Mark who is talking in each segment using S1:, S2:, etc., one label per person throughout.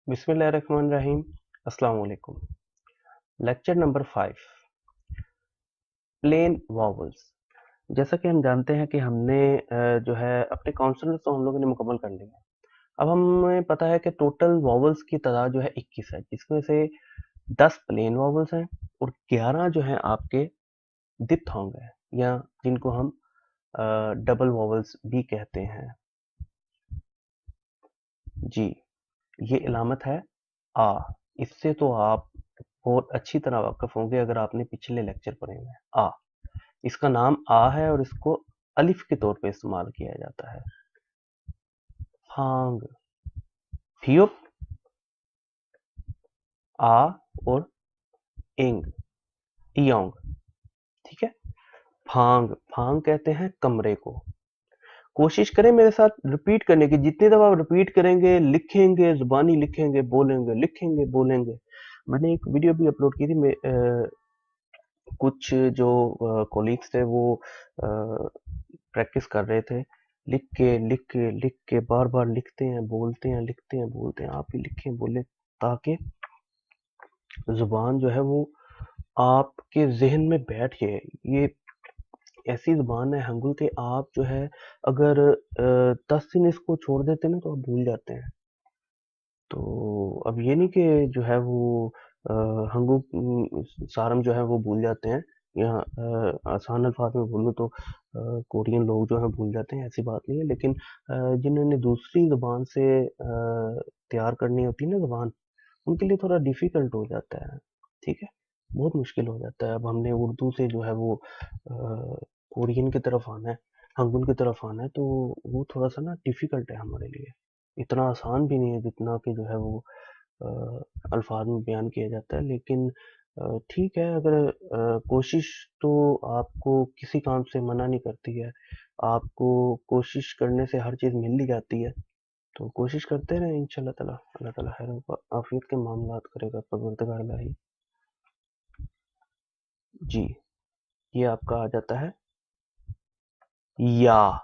S1: बिस्मिल्लाहिर्रहमानिर्रहीम। अस्सलाम वालेकुम। Lecture number 5, plain vowels. जैसा कि हम जानते हैं कि हमने जो है अपने कॉन्सोनेंट्स तो हम लोगों ने मुकम्मल कर लिए हैं। अब हमें पता है कि टोटल वॉवल्स की तादाद जो है 21 है, जिसमें से 10 प्लेन वॉवल्स हैं और 11 जो हैं आपके डिप्थोंग हैं, या जिनको हम डबल वॉवल्स भी कहते हैं। जी, ये इलामत है आ। इससे तो आप बहुत अच्छी तरह वाकिफ होंगे अगर आपने पिछले लेक्चर पढ़े हैं। आ, इसका नाम आ है और इसको अलिफ के तौर पे इस्तेमाल किया जाता है। फांग, फियुप, आ और इंग, इयोंग। ठीक है। फांग, फांग कहते हैं कमरे को। कोशिश करें मेरे साथ रिपीट करने की। जितनी दफा आप रिपीट करेंगे, लिखेंगे, जुबानी लिखेंगे, बोलेंगे, लिखेंगे, बोलेंगे। मैंने एक वीडियो भी अपलोड की थी। कुछ जो कोलीग्स थे वो प्रैक्टिस कर रहे थे। लिख के बार बार लिखते हैं, बोलते हैं, लिखते हैं, बोलते हैं। आप भी लिखें, बोले, ताकि जुबान जो है वो आपके जहन में बैठ जाए। ये ऐसी जुबान है हंगुल के, आप जो है अगर 10 दिन इसको छोड़ देते ना तो आप भूल जाते हैं। तो अब ये नहीं कि जो है वो हंगू सारम जो है वो भूल जाते हैं, या आसान अल्फाज में बोलूँ तो कोरियन लोग जो है भूल जाते हैं, ऐसी बात नहीं है। लेकिन जिन्होंने दूसरी ज़ुबान से तैयार करनी होती है ना ज़ुबान, उनके लिए थोड़ा डिफ़िकल्ट हो जाता है। ठीक है, बहुत मुश्किल हो जाता है। अब हमने उर्दू से जो है वो कोरियन की तरफ आना है, हंगुल की तरफ आना है, तो वो थोड़ा सा ना डिफ़िकल्ट है हमारे लिए। इतना आसान भी नहीं है जितना कि जो है वो अल्फाज में बयान किया जाता है। लेकिन ठीक है, अगर कोशिश तो आपको किसी काम से मना नहीं करती है। आपको कोशिश करने से हर चीज़ मिल ही जाती है। तो कोशिश करते रहें, इंशाल्लाह ताला अल्लाह ताला खैर आफियत के मामलात करेगा परवरदिगार इलाही। जी, ये आपका आ जाता है या।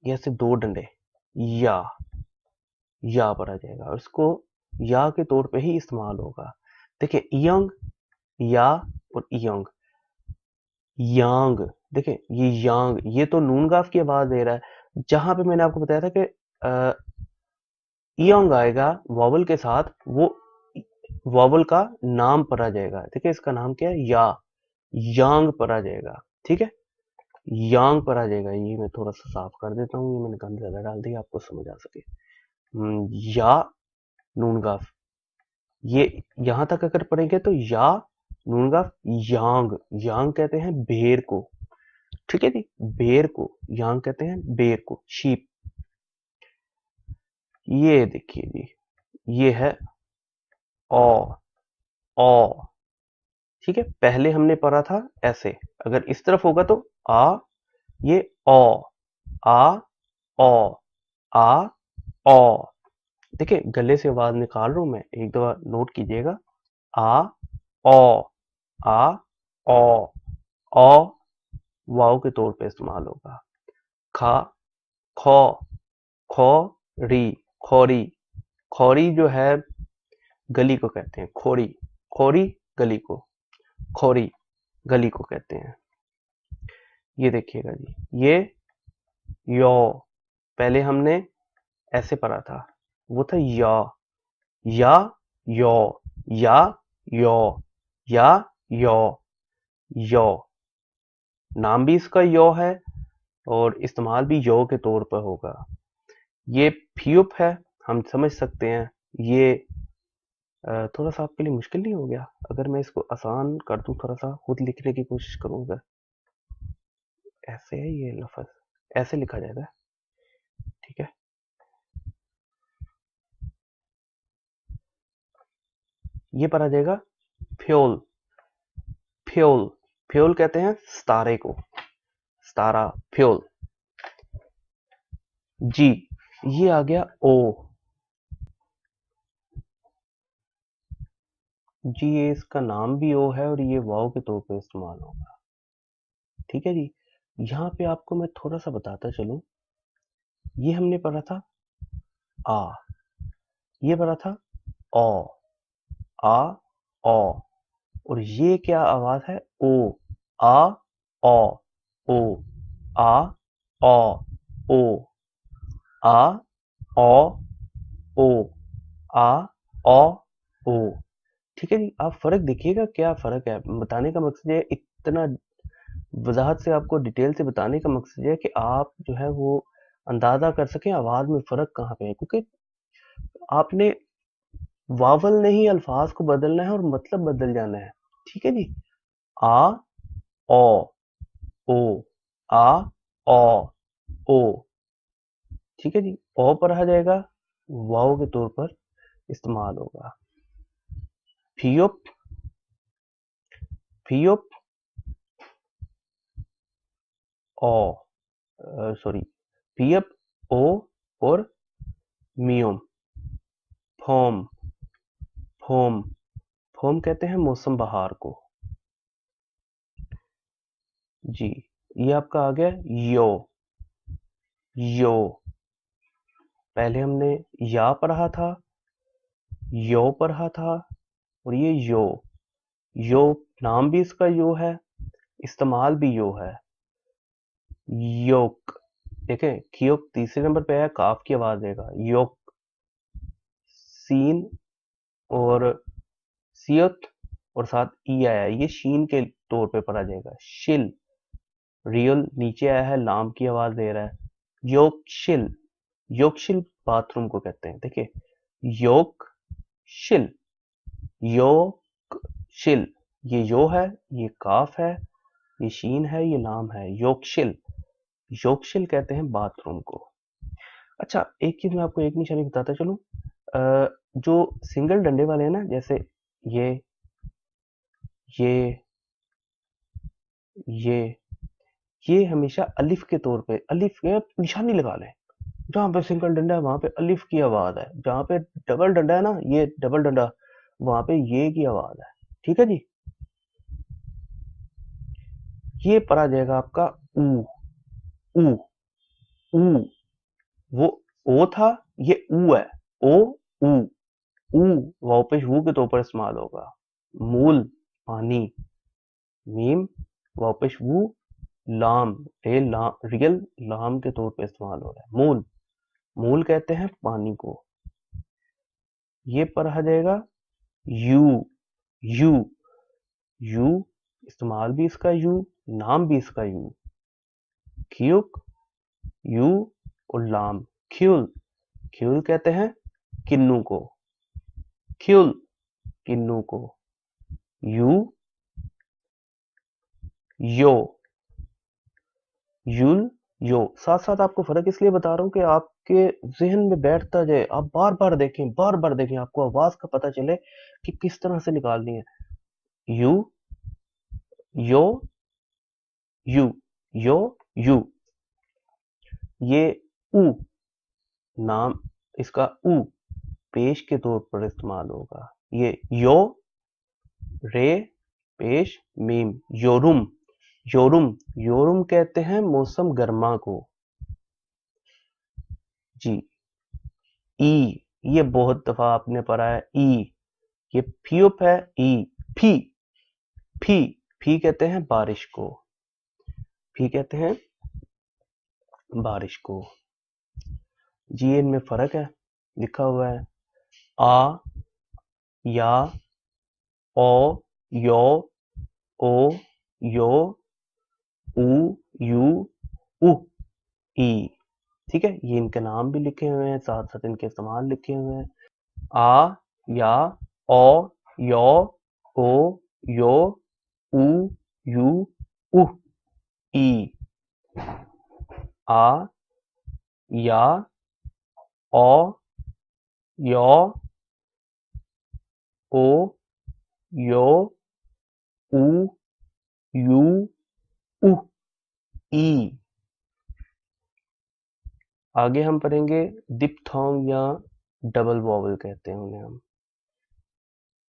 S1: ये से दो डंडे, या पर आ जाएगा और इसको या के तौर पे ही इस्तेमाल होगा। देखिए, यंग, या और यंग, यांग। देखिए, ये यांग, ये तो नून गाफ की आवाज दे रहा है। जहां पे मैंने आपको बताया था कि यंग आएगा वॉवल के साथ, वो वॉवल का नाम पर आ जाएगा। देखिए, इसका नाम क्या है, या, यांग पर आ जाएगा। ठीक है, यांग पर आ जाएगा। ये मैं थोड़ा सा साफ कर देता हूँ, ये मैंने गंद ज्यादा डाल दी आपको समझ आ सके। या, नून गाफ, ये यहां तक अगर पढ़ेंगे तो या, नून गाफ, यांग। यांग कहते हैं भेड़ को। ठीक है जी, भेड़ को यांग कहते हैं, भेड़ को, शीप। ये देखिए जी, ये है ओ, ओ। ठीक है, पहले हमने पढ़ा था ऐसे। अगर इस तरफ होगा तो आ, ये ओ, आ, ओ, आ, ओ। देखिए, गले से आवाज निकाल रहा हूं मैं, एक दफा नोट कीजिएगा। आ, ओ, आ, ओ वाव के तौर पे इस्तेमाल होगा। खा, खो, खो, री, खोरी। खोरी जो है गली को कहते हैं, खोरी। खोरी, गली को, खोरी, गली को कहते हैं। ये देखिएगा जी, ये यो, पहले हमने ऐसे पढ़ा था, वो था या, या, यो, या, यो, या, यो, यो। नाम भी इसका यो है और इस्तेमाल भी यो के तौर पर होगा। ये फ्यूप है, हम समझ सकते हैं। ये थोड़ा सा आपके लिए मुश्किल नहीं हो गया अगर मैं इसको आसान कर दूं? थोड़ा सा खुद लिखने की कोशिश करूंगा। ऐसे है ये लफ्ज, ऐसे लिखा जाएगा। ठीक है, ये पर आ जाएगा फ्योल। फ्योल, फ्योल कहते हैं सितारे को, सितारा, फ्योल। जी, ये आ गया ओ। जी, ये इसका नाम भी ओ है और ये वाव के तौर पे इस्तेमाल होगा। ठीक है जी, यहाँ पे आपको मैं थोड़ा सा बताता चलूं। ये हमने पढ़ा था आ, ये पढ़ा था ओ, आ, ओ। और ये क्या आवाज है? ओ, आ, ओ, आ, ओ, आ, ओ, आ, ओ। ठीक है जी, आप फर्क देखिएगा क्या फर्क है। बताने का मकसद है, इतना वजाहत से आपको डिटेल से बताने का मकसद है कि आप जो है वो अंदाजा कर सकें आवाज में फर्क कहाँ पे है, क्योंकि आपने वावल नहीं अल्फाज को बदलना है और मतलब बदल जाना है। ठीक है जी, आ, ओ, ओ, आ, ओ। ठीक है जी, ओ पर आ जाएगा, वाव के तौर पर इस्तेमाल होगा। फियोप, फियोप, ओ, सॉरी, फियप, ओ और मियोम, फोम, फोम, फोम कहते हैं मौसम बहार को। जी, ये आपका आ गया यो, यो। पहले हमने या पढ़ा था, यो पढ़ा था, और ये यो, यो नाम भी इसका यो है, इस्तेमाल भी यो है। योक, देखें खियोक तीसरे नंबर पे है, काफ की आवाज देगा, योक। सीन और सियत और साथ ई आया, ये शीन के तौर पे पढ़ा जाएगा। शिल, रियल नीचे आया है, लाम की आवाज दे रहा है। योकशिल, योकशिल बाथरूम को कहते हैं। देखिए, योकशिल, योकशिल, ये यो है, ये काफ है, ये शीन है, ये लाम है। योकशिल, योकशिल कहते हैं बाथरूम को। अच्छा, एक चीज मैं आपको एक निशानी बताता चलूं, जो सिंगल डंडे वाले हैं ना, जैसे ये, ये, ये हमेशा अलिफ के तौर पे, अलिफ के निशानी लगा लें। जहां पे सिंगल डंडा है वहां पे अलिफ की आवाज है, जहां पे डबल डंडा है ना, ये डबल डंडा, वहां पे ये की आवाज है। ठीक है जी, ये पढ़ा जाएगा आपका ऊ, ऊ, ऊ। वो ओ था, ये ऊ है, ओ, ऊ, ऊ वापस वू के तौर पर इस्तेमाल होगा। मूल, पानी, मीम वापस वू, लाम, रियल लाम के तौर पर इस्तेमाल हो रहा है। मूल, मूल कहते हैं पानी को। ये पढ़ा जाएगा यू, यू, यू इस्तेमाल भी इसका यू, नाम भी इसका यू। क्यूक, यू और लाम, ख्यूल, ख्यूल कहते हैं किन्नू को, ख्यूल, किन्नू को। यू, यो, युल, यो। साथ साथ आपको फर्क इसलिए बता रहा हूं कि आपके जहन में बैठता जाए, आप बार बार देखें, बार बार देखें, आपको आवाज का पता चले कि किस तरह से निकालनी है। You, yo, you, yo, you. ये ऊ, नाम इसका ऊ पेश के तौर पर इस्तेमाल होगा। ये यो, रे, पेश, मीम, योरुम, योरुम, योरुम कहते हैं मौसम गर्मा को। जी, ई, ये बहुत दफा आपने पढ़ा है ई, ये फियोप है, ई, फी, फी, फी कहते हैं बारिश को, फी कहते हैं बारिश को। जी, इनमें फर्क है, लिखा हुआ है आ, या, ओ, यो, ओ, यो, ऊ, यू, उ, ई। ठीक है, ये इनके नाम भी लिखे हुए हैं, साथ साथ इनके इस्तेमाल लिखे हुए हैं। आ, या, ओ, यो, ओ, यो, उ, यू, उ, ई। आ, या, ओ, यो, ओ, यो, उ, यू, उ, ई। आगे हम पढ़ेंगे दिप्थोंग या डबल वॉवल कहते हैं उन्हें हम।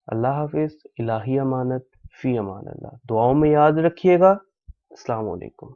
S1: अल्लाह हाफिज, इलाही अमानत, फी अमान अल्लाह। दुआओं में याद रखिएगा। अस्सलाम वालेकुम।